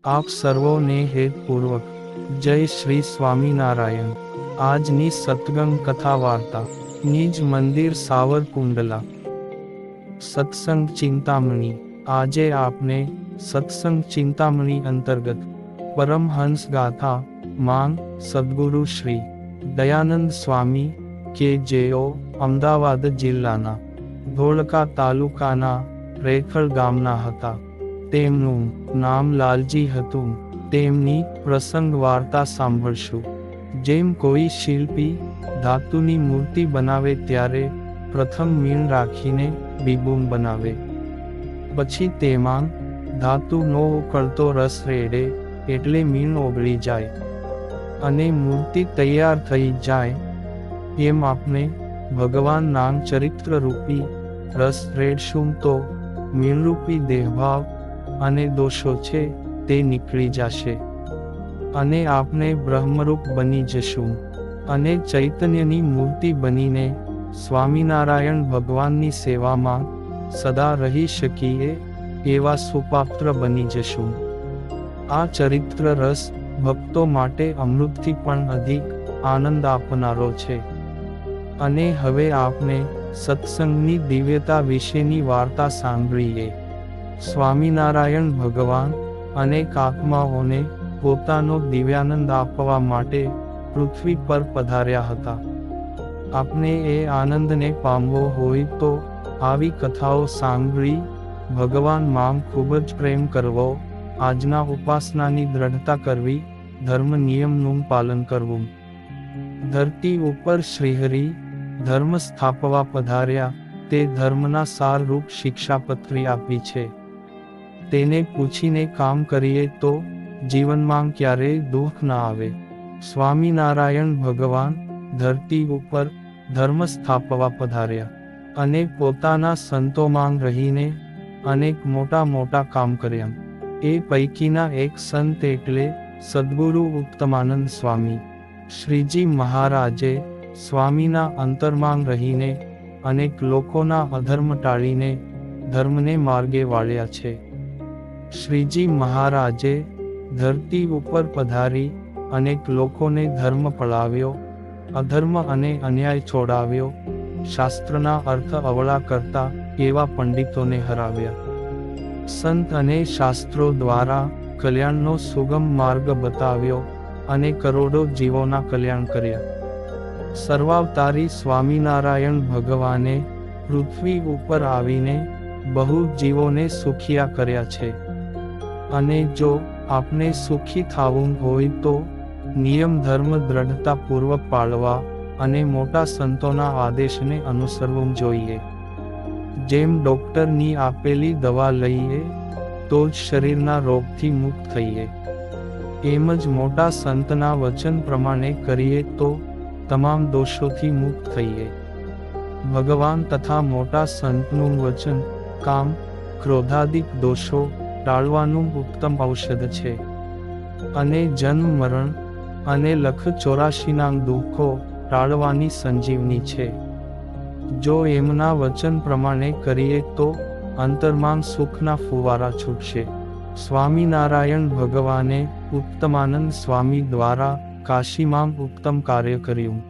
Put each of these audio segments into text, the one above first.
આપ સર્વોને હેતપૂર્વક જય શ્રી સ્વામિનારાયણ। આજની સત્સંગ કથા વાર્તા નિજ મંદિર સાવરકુંડલા સત્સંગ ચિંતામણી। આજે આપને સત્સંગ ચિંતામણી અંતર્ગત પરમહંસ ગાથા માંગ સદ્ગુરુ શ્રી દયાનંદ સ્વામી કે જેઓ અમદાવાદ જિલ્લાના ધોળકા તાલુકાના રેખલ ગામના હતા। તેમનું નામ લાલજી હતું। તેમની પ્રસંગ વાર્તા સાંભળશું। જેમ કોઈ શિલ્પી ધાતુની મૂર્તિ બનાવે ત્યારે પ્રથમ મીણ રાખીને બિબું બનાવે, પછી તેમાં ધાતુનો ઉકળતો રસ રેડે એટલે મીણ ઓગળી જાય અને મૂર્તિ તૈયાર થઈ જાય। એમ આપણે ભગવાન નામ ચરિત્ર રૂપી રસ રેડશું તો મીણરૂપી દેહભાવ અને દોષો છે તે નીકળી જશે અને આપણે બ્રહ્મરૂપ બની જશું અને ચૈતન્યની મૂર્તિ બનીને સ્વામિનારાયણ ભગવાનની સેવામાં સદા રહી શકીએ એવા સુપાત્ર બની જશું। આ ચરિત્ર રસ ભક્તો માટે અમૃતથી પણ અધિક આનંદ આપનારો છે। અને હવે આપણે સત્સંગની દિવ્યતા વિશેની વાર્તા સાંભળીએ। સ્વામિનારાયણ ભગવાન અનેક આત્માઓને પોતાનો દિવ્યાનંદ આપવા માટે પૃથ્વી પર પધાર્યા હતા। આપણે એ આનંદને પામવો હોય તો આવી કથાઓ સાંભળી ભગવાન માં ખૂબ જ પ્રેમ કરવો, આજના ઉપાસનાની દ્રઢતા કરવી, ધર્મ નિયમનું પાલન કરવું। ધરતી ઉપર શ્રીહરિ ધર્મ સ્થાપવા પધાર્યા તે ધર્મના સારરૂપ શિક્ષાપત્રી આપી છે। તેને પૂછીને કામ કરીએ તો જીવનમાં ક્યારેય દુઃખ ન આવે। સ્વામિનારાયણ ભગવાન ધરતી ઉપર ધર્મ સ્થાપવા પધાર્યા અને પોતાના સંતોમાં રહીને અનેક મોટા મોટા કામ કર્યા। એ પૈકીના એક સંત એટલે સદ્ગુરુ ઉત્તમાનંદ સ્વામી। શ્રીજી મહારાજે સ્વામીના અંતરમાં રહીને અનેક લોકોના અધર્મ ટાળીને ધર્મને માર્ગે વાળ્યા છે। શ્રીજી મહારાજે ધરતી ઉપર પધારી અનેક લોકોને ધર્મ પળાવ્યો, અધર્મ અને અન્યાય છોડાવ્યો, શાસ્ત્રના અર્થ અવળા કરતા એવા પંડિતોને હરાવ્યા। સંત અને શાસ્ત્રો દ્વારા કલ્યાણનો સુગમ માર્ગ બતાવ્યો અને કરોડો જીવોના કલ્યાણ કર્યા। સર્વાવતારી સ્વામિનારાયણ ભગવાને પૃથ્વી ઉપર આવીને બહુ જીવોને સુખિયા કર્યા છે। અને જો આપણે સુખી થવું હોય તો નિયમ ધર્મ દ્રઢતા પૂર્વક પાળવા અને મોટા સંતોના આદેશને અનુસરવું જોઈએ। જેમ ડોક્ટરની આપેલી દવા લઈએ તો જ શરીરના રોગથી મુક્ત થઈએ, એમ જ મોટા સંતના વચન પ્રમાણે કરીએ તો તમામ દોષોથી મુક્ત થઈએ। ભગવાન તથા મોટા સંતનું વચન કામ ક્રોધાદિક દોષો ટાળવાનું ઉત્તમ ઔષધ છે અને જન્મ મરણ અને લખ 84ના દુઃખો ટાળવાની સંજીવની છે। જો એમના વચન પ્રમાણે કરીએ તો અંતરમાં સુખના ફુવારા છૂટશે। સ્વામિનારાયણ ભગવાને ઉત્તમાનંદ સ્વામી દ્વારા કાશીમાં ઉત્તમ કાર્ય કર્યું।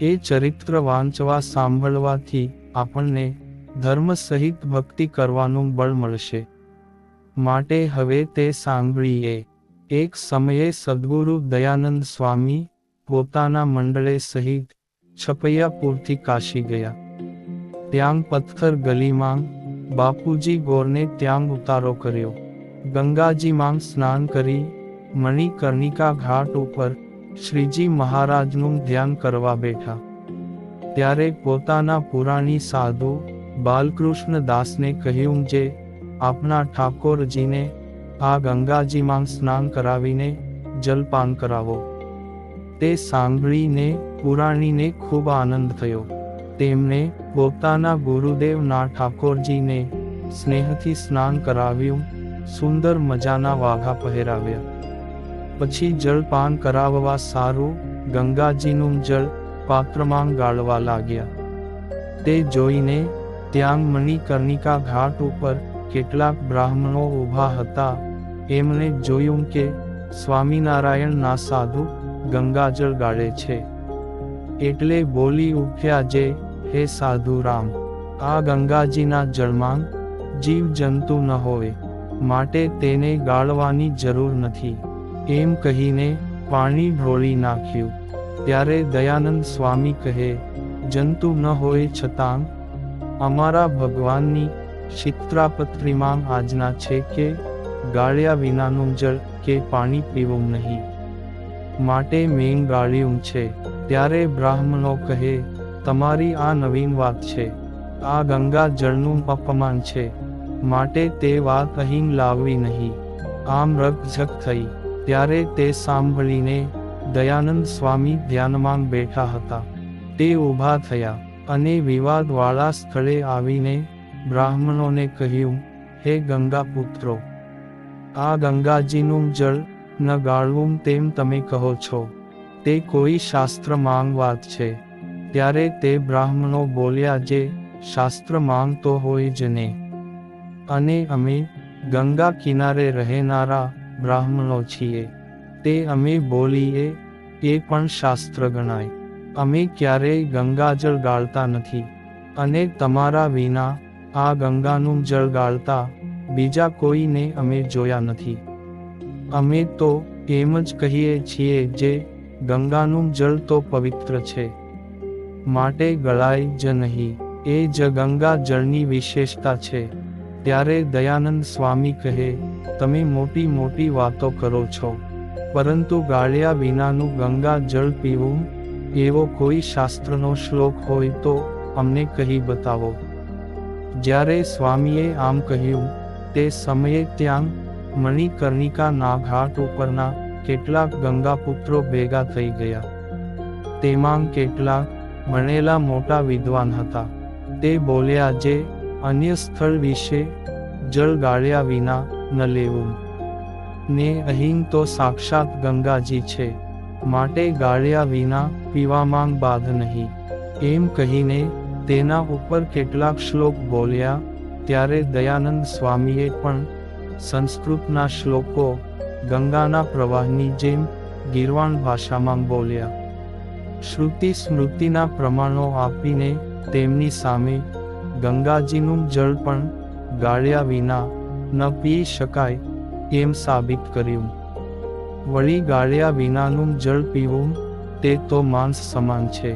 એ ચરિત્ર વાંચવા સાંભળવાથી આપણને ધર્મ સહિત ભક્તિ કરવાનું બળ મળશે। માટે હવે તે સાંભળીએ। એક સમયે સદ્ગુરુ દયાનંદ સ્વામી પોતાના મંડળે સહિત છપૈયાપુરથી કાશી ગયા। ત્યાં પથ્થર ગલીમાં બાપુજી ગોરને ત્યાં ઉતારો કર્યો। ગંગાજીમાં સ્નાન કરી મણિકર્ણિકા ઘાટ ઉપર શ્રીજી મહારાજનું ધ્યાન કરવા બેઠા। ત્યારે પોતાના પુરાણી સાધુ બાલકૃષ્ણ દાસને કહ્યું જે આપના ઠાકોરજીને આ ગંગાજીમાં સ્નાન કરાવીને જલપાન કરાવો। તે સાંભળીને પુરાણીને ખૂબ આનંદ થયો। તેમણે પોતાના ગુરુદેવના ઠાકોરજીને સ્નેહથી સ્નાન કરાવ્યું, સુંદર મજાના વાઘા પહેરાવ્યા, પછી જળપાન કરાવવા સારું ગંગાજીનું જળ પાત્રમાં ગાળવા લાગ્યા। તે જોઈને ત્યાં મણિકર્ણિકા ઘાટ ઉપર કેટલાક બ્રાહ્મણો ઊભા હતા એમણે જોયું કે સ્વામિનારાયણના સાધુ ગંગાજળ ગાળે છે. એટલે બોલી ઉઠ્યા, જે હે સાધુ રામ, આ ગંગાજીના જળમાં જીવ જંતુ ન હોય, માટે તેને ગાળવાની જરૂર નથી. એમ કહીને પાણી ઢોળી નાખ્યું. ત્યારે દયાનંદ સ્વામી કહે, જંતુ ન હોય છતાં અમારા ભગવાનની શિત્રાપત્રીમાં આજ્ઞા છે કે ગાળ્યા વિનાનું જળ કે પાણી પીવું નહીં, માટે મેં ગાળ્યું છે. ત્યારે બ્રાહ્મણો કહે, તમારી આ નવીન વાત છે, આ ગંગા જળનું અપમાન છે, માટે તે વાત અહીં લાવવી નહીં. આમ રકઝક થઈ. ત્યારે તે સાંભળીને દયાનંદ સ્વામી ધ્યાનમાં બેઠા હતા. તે ઊભા થયા અને વિવાદવાળા સ્થળે આવીને બ્રાહ્મણોને કહ્યું, હે ગંગા પુત્રો, આ ગંગાજીનું જળ ન ગાળવું તેમ તમે કહો છો, તે કોઈ શાસ્ત્રમાં વાત છે. ત્યારે તે બ્રાહ્મણો બોલ્યા, જે શાસ્ત્રમાં તો હોય જ ને, અને અમે ગંગા કિનારે રહેનારા બ્રાહ્મણો છીએ, તે અમે બોલીએ એ પણ શાસ્ત્ર ગણાય. અમે ક્યારેય ગંગાજળ ગાળતા નથી, અને તમારા વિના આ ગંગાનું જળ ગાળતા બીજા કોઈને અમે જોયા નથી. અમે તો એમ જ કહીએ છીએ, જે ગંગાનું જળ તો પવિત્ર છે, માટે ગળાય જ નહીં, એ જ ગંગા જળની વિશેષતા છે. ત્યારે દયાનંદ સ્વામી કહે, તમે મોટી મોટી વાતો કરો છો, પરંતુ ગાળ્યા વિનાનું ગંગા જળ પીવું એવો કોઈ શાસ્ત્રનો શ્લોક હોય તો અમને કહી બતાવો. જ્યારે સ્વામીએ આમ કહ્યું તે સમયે ત્યાં મણિકર્ણિકાના ઘાટ ઉપરના કેટલાક ગંગાપુત્રો ભેગા થઈ ગયા. તેમાં કેટલાક ભણેલા મોટા વિદ્વાન હતા. તે બોલ્યા, જે અન્ય સ્થળ વિશે જળ ગાળ્યા વિના ન લેવું, ને અહીં તો સાક્ષાત ગંગાજી છે, માટે ગાળ્યા વિના પીવામાં બાધ નહીં. એમ કહીને તેના ઉપર કેટલાક શ્લોક બોલ્યા. ત્યારે દયાનંદ સ્વામીએ પણ સંસ્કૃતના શ્લોકો ગંગાના પ્રવાહની જેમ ગીરવાણ ભાષામાં બોલ્યા. શ્રુતિ સ્મૃતિના પ્રમાણો આપીને તેમની સામે ગંગાજીનું જળ પણ ગાળ્યા વિના ન પી શકાય એમ સાબિત કર્યું. વળી ગાળ્યા વિનાનું જળ પીવું તે તો માંસ સમાન છે.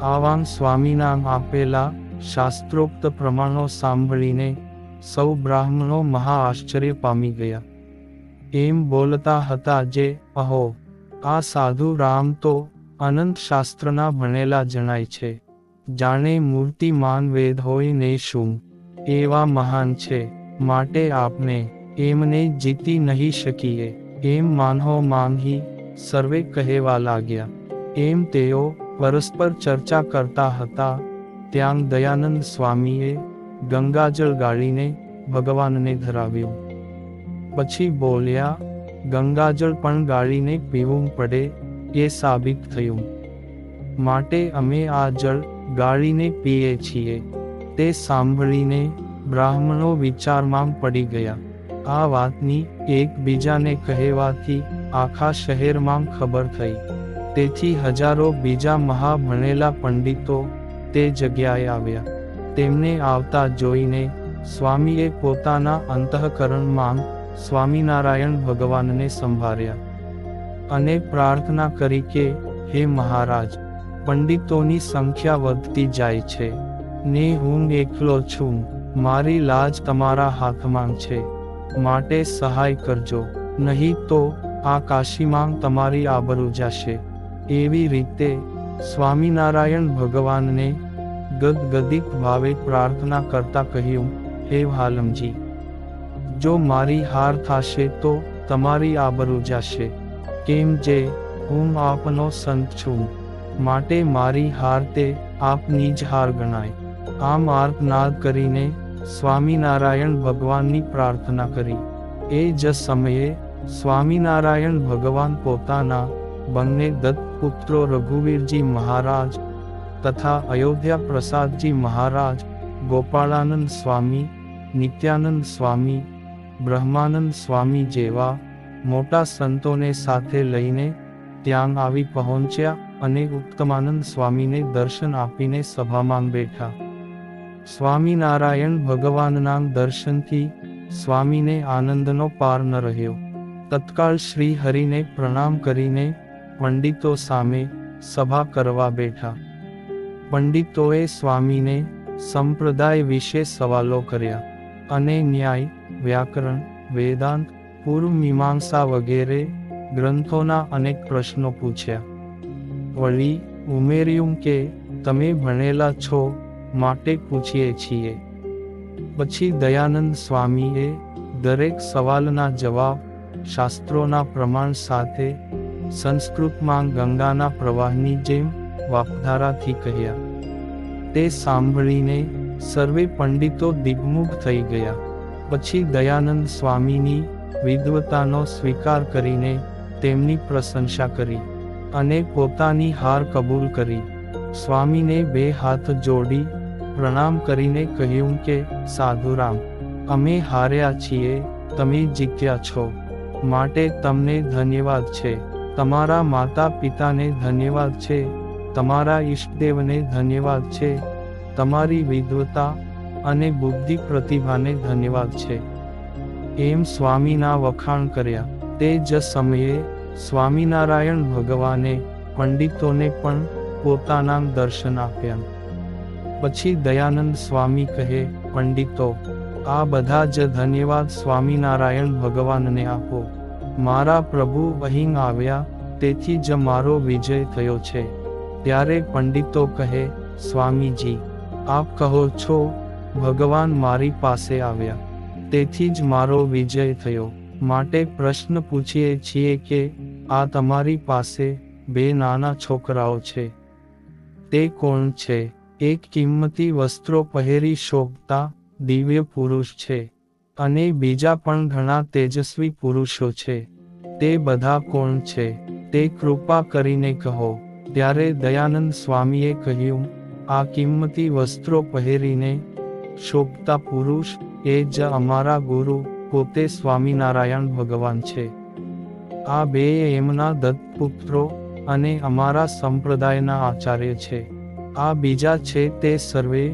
આવાં સ્વામીના આપેલા શાસ્ત્રોક્ત પ્રમાણો સાંભળીને સૌ બ્રાહ્મણો મહા આશ્ચર્ય પામી ગયા. એમ બોલતા હતા, જે અહો, આ સાધુ રામ તો અનંત શાસ્ત્રના ભણેલા જણાય છે, જાણે મૂર્તિમાન વેદ હોય ને શું, એવા મહાન છે, માટે આપણે એમને જીતી નહીં શકીએ એમ માનહો માંગી સર્વે કહેવા લાગ્યા. એમ તેઓ પરસ્પર ચર્ચા કરતા હતા. ત્યાં દયાનંદ સ્વામીએ ગંગાજળ ગાળીને ભગવાનને ધરાવ્યું. પછી બોલ્યા, ગંગાજળ પણ ગાળીને પીવું પડે એ સાબિત થયું, માટે અમે આ જળ ગાળીને પીએ છીએ. તે સાંભળીને બ્રાહ્મણો વિચારમાં પડી ગયા. આ વાતની એકબીજાને કહેવાથી આખા શહેરમાં ખબર થઈ. તેથી હજારો બીજા મહાભણેલા પંડિતો તે જગ્યાએ આવ્યા. તેમને આવતા જોઈને સ્વામીએ પોતાના અંતઃકરણમાં સ્વામિનારાયણ ભગવાનને સંભાળ્યા અને પ્રાર્થના કરી કે, હે મહારાજ, પંડિતોની સંખ્યા વધતી જાય છે ને હું એકલો છું, મારી લાજ તમારા હાથમાં છે, માટે સહાય કરજો, નહીં તો આ કાશીમાં તમારી આબરૂ જશે. એવી રીતે સ્વામિનારાયણ ભગવાનને ગદગદિત ભાવે પ્રાર્થના કરતા કહ્યું, હે વાલમજી, જો મારી હાર થશે તો તમારી આબરૂ જશે, કેમ જે હું આપનો સંત છું, માટે મારી હાર તે આપની જ હાર ગણાય. આમ આર્તનાદ કરીને સ્વામિનારાયણ ભગવાનની પ્રાર્થના કરી. એ જ સમયે સ્વામિનારાયણ ભગવાન પોતાના બંને દત્તપુત્રો રઘુવીરજી મહારાજ તથા અયોધ્યા પ્રસાદજી મહારાજ, ગોપાળાનંદ સ્વામી, નિત્યાનંદ સ્વામી, બ્રહ્માનંદ સ્વામી જેવા મોટા સંતોને સાથે લઈને ત્યાં આવી પહોંચ્યા અને ઉત્તમાનંદ સ્વામીને દર્શન આપીને સભામાં બેઠા. સ્વામિનારાયણ ભગવાનના દર્શનથી સ્વામીને આનંદનો પાર ન રહ્યો. તત્કાળ શ્રી હરિને પ્રણામ કરીને પંડિતો સામે સભા કરવા બેઠા. પંડિતોએ સ્વામીને સંપ્રદાય વિશે સવાલો કર્યા અને ન્યાય, વ્યાકરણ, વેદાંત, પૂર્વ મીમાંસા વગેરે ગ્રંથોના અનેક પ્રશ્નો પૂછ્યા. વળી ઉમેર્યું કે તમે ભણેલા છો માટે પૂછીએ છીએ. પછી દયાનંદ સ્વામીએ દરેક સવાલના જવાબ શાસ્ત્રોના પ્રમાણ સાથે સંસ્કૃતમાં ગંગાના પ્રવાહની જેમ વાપધારાથી કહ્યા. તે સાંભળીને સર્વે પંડિતો દિગ્મુખ થઈ ગયા. પછી દયાનંદ સ્વામીની વિદ્વતાનો સ્વીકાર કરીને તેમની પ્રશંસા કરી અને પોતાની હાર કબૂલ કરી. સ્વામીને 2 હાથ જોડી પ્રણામ કરીને કહ્યું કે સાધુરામ, અમે હાર્યા છીએ, તમે જીત્યા છો, માટે તમને ધન્યવાદ છે. તમારા માતા પિતાને ધન્યવાદ છે, તમારા ઈષ્ટદેવને ધન્યવાદ છે, તમારી વિદ્વતા અને બુદ્ધિ પ્રતિભાને ધન્યવાદ છે. એમ સ્વામીના વખાણ કર્યા. તે જ સમયે સ્વામિનારાયણ ભગવાને પંડિતોને પણ પોતાના દર્શન આપ્યા. પછી દયાનંદ સ્વામી કહે, પંડિતો, આ બધા જ ધન્યવાદ સ્વામિનારાયણ ભગવાનને આપો. મારા પ્રભુ અહીં આવ્યા, તેથી જ મારો વિજય થયો છે. ત્યારે પંડિતો કહે, સ્વામીજી, આપ કહો છો ભગવાન મારી પાસે આવ્યા, તેથી જ મારો વિજય થયો. માટે પ્રશ્ન પૂછીએ છીએ કે આ તમારી પાસે 2 નાના છોકરાઓ છે, તે કોણ છે? એક કિંમતી વસ્ત્રો પહેરી શોભતા દિવ્ય પુરુષ છે અને બીજા પણ ઘણા તેજસ્વી પુરુષો છે. તે બધા કોણ છે? તે કૃપા કરીને કહો. ત્યારે દયાનંદ સ્વામીએ કહ્યું, આ કિંમતી વસ્ત્રો પહેરીને શોભતા પુરુષ એ જ અમારા ગુરુ પોતે સ્વામિનારાયણ ભગવાન છે. આ 2 એમના દત્તપુત્રો અને અમારા સંપ્રદાયના આચાર્ય છે. આ બીજા છે તે સર્વે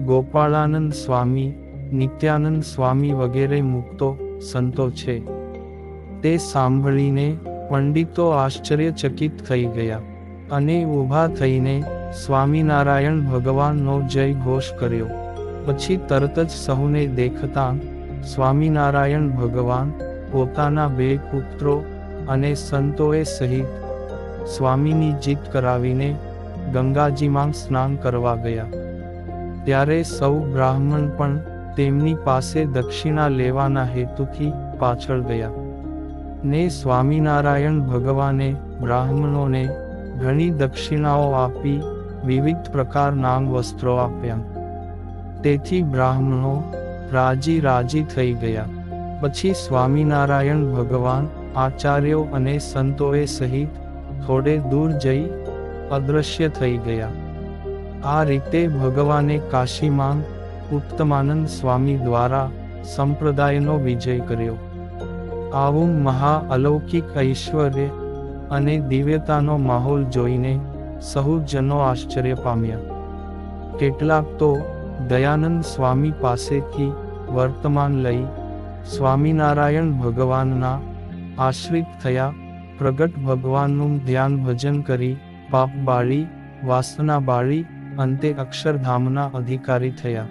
ગોપાળાનંદ સ્વામી, નિત્યાનંદ સ્વામી વગેરે મુક્તો સંતો છે. તે સાંભળીને પંડિતો આશ્ચર્યચકિત થઈ ગયા અને ઊભા થઈને સ્વામિનારાયણ ભગવાનનો જય ઘોષ કર્યો. પછી તરત જ સહુને દેખતા સ્વામિનારાયણ ભગવાન પોતાના 2 પુત્રો અને સંતોએ સહિત સ્વામીની જીત કરાવીને ગંગાજીમાં સ્નાન કરવા ગયા. ત્યારે સૌ બ્રાહ્મણ પણ તેમની પાસે દક્ષિણા લેવાના હેતુથી પાછળ ગયા ને સ્વામિનારાયણ ભગવાને બ્રાહ્મણોને ઘણી દક્ષિણાઓ આપી વિવિધ પ્રકારના વસ્ત્રો આપ્યા. તેથી બ્રાહ્મણો રાજી થઈ ગયા. પછી સ્વામિનારાયણ ભગવાન આચાર્યો અને સંતોએ સહિત થોડે દૂર જઈ અદૃશ્ય થઈ ગયા. આ રીતે ભગવાને કાશીમાં ઉત્તમાનંદ સ્વામી દ્વારા સંપ્રદાયનો વિજય કર્યો. આવું મહા અલૌકિક ઐશ્વર્ય અને દિવ્યતાનો માહોલ જોઈને સહુ જનો આશ્ચર્ય પામ્યા. કેટલાક તો દયાનંદ સ્વામી પાસેથી વર્તમાન લઈ સ્વામિનારાયણ ભગવાનના આશ્રિત થયા. પ્રગટ ભગવાનનું ધ્યાન ભજન કરી પાપ બાળી, વાસના બાળી અંતે અક્ષરધામના અધિકારી થયા.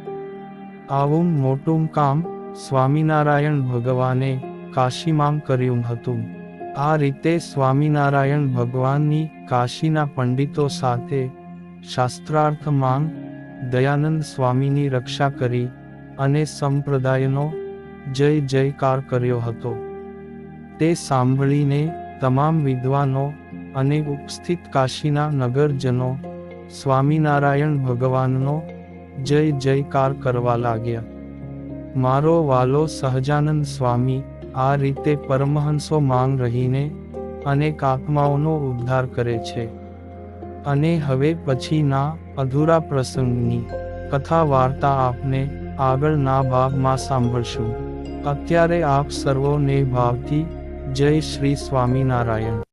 આવું મોટું કામ સ્વામિનારાયણ ભગવાને કાશીમાં કર્યું હતું. આ રીતે સ્વામિનારાયણ ભગવાનની કાશીના પંડિતો સાથે શાસ્ત્રાર્થમાં દયાનંદ સ્વામીની રક્ષા કરી અને સંપ્રદાયનો જય જયકાર કર્યો હતો. તે સાંભળીને તમામ વિદ્વાનો અને ઉપસ્થિત કાશીના નગરજનો સ્વામિનારાયણ ભગવાનનો જય જયકાર કરવા લાગ્યા. મારો વાલો સહજાનંદ સ્વામી આ રીતે પરમહંસો માંગ રહીને અનેક આત્માઓનો ઉદ્ધાર કરે છે. અને હવે પછીના અધૂરા પ્રસંગની કથા વાર્તા આપને આગળના ભાગમાં સાંભળશું. અત્યારે આપ સર્વોને ભાવથી જય શ્રી સ્વામિનારાયણ.